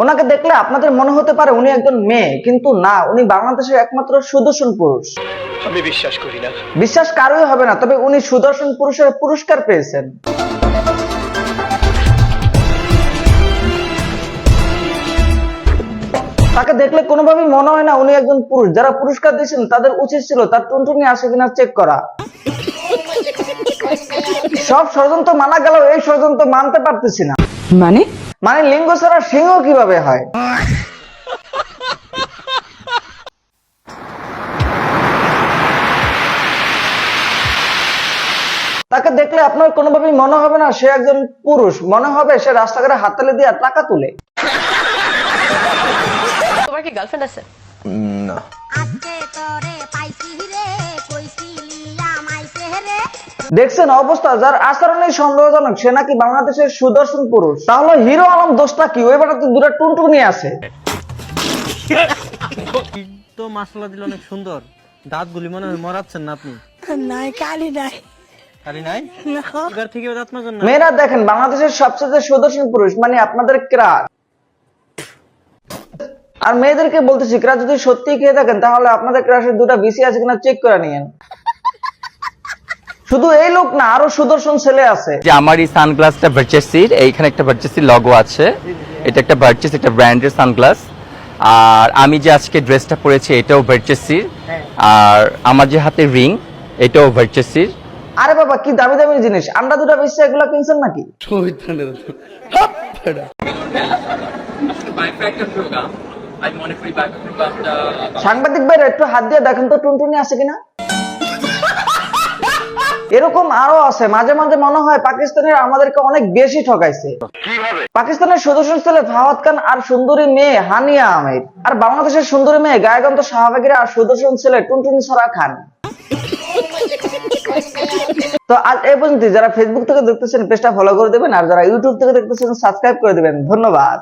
ওনাকে দেখলে আপনাদের মনে হতে পারে উনি একজন মেয়ে, কিন্তু না, উনি বাংলাদেশের একমাত্র সুদর্শন পুরুষ। আমি বিশ্বাস করি না। বিশ্বাস কারোই হবে না, তবে উনি সুদর্শন পুরুষের পুরস্কার পেয়েছেন। তাকে দেখলে কোনোভাবেই মনে হয় না উনি একজন পুরুষ। যারা পুরস্কার দিয়েছেন তাদের উচিত ছিল তার টুনটুনি আসে কিনা চেক করা। সব ষড়যন্ত্র মানা গেল, এই ষড়যন্ত্র মানতে পারতেছি না। মানে লিঙ্গ ছাড়া সিংহ কিভাবে হয়? তাকে দেখলে আপনার কোনোভাবেই মনে হবে না সে একজন পুরুষ, মনে হবে সে রাস্তাঘাটে হাততালি দিয়ে টাকা তুলে। তোমার কি গার্লফ্রেন্ড আছে? না। দেখছেন অবস্থা, যার আচরণই সন্দেহজনক সে নাকি বাংলাদেশের সুদর্শন পুরুষ। তাহলে হিরো আলম দোষটা কি? ওই বেটা তো দুটো টুনটুনি আছে। তো মাশাআল্লাহ দিল অনেক সুন্দর। দাঁতগুলি মনে হয় মরাচ্ছেন না আপনি? নাই, কালি নাই। কালি নাই? এবার থেকে দাঁত মাজেন না? মেয়েরা দেখেন বাংলাদেশের সবচেয়ে সুদর্শন পুরুষ মানে আপনাদের ক্রাশ। আর মেয়েদেরকে বলতেছি, ক্রাশ যদি সত্যি খেয়ে থাকেন তাহলে আপনাদের ক্রাশের দুটা বিসি আছে কিনা চেক করে নিয়েন। শুধু এই লোক না, আরো সুদর্শন ছেলে আছে। যে আমার এই সানগ্লাসটা ভার্চেসির, এইখানে একটা ভার্চেসির লগো আছে। এটা একটা ভার্চেস, একটা ব্র্যান্ডের সানগ্লাস। আর আমি যে আজকে ড্রেসটা পরেছি এটাও ভার্চেসির। আর আমার যে হাতে রিং এটাও ভার্চেসির। আরে বাবা, কি দামি দামি জিনিস! আন্ডা দুটা বেশি এগুলো কিনছেন নাকি? সাংবাদিক ভাইরা একটু হাত দিয়ে দেখেন তো টুনটুনি আছে কিনা। এরকম আরো আছে। মাঝে মাঝে মনে হয় পাকিস্তানের আমাদেরকে অনেক বেশি ঠকাইছে। পাকিস্তানের সুদর্শন ছেলে ফাওয়াদ খান আর সুন্দরী মেয়ে হানিয়া আহমেদ, আর বাংলাদেশের সুন্দরী মেয়ে গায়কন্ত শাহবাগীরা আর সুদর্শন ছেলে টুনটুনি সরা খান। তো আজ এই পর্যন্ত। যারা ফেসবুক থেকে দেখতেছেন পেজটা ফলো করে দেবেন, আর যারা ইউটিউব থেকে দেখতেছেন সাবস্ক্রাইব করে দেবেন। ধন্যবাদ।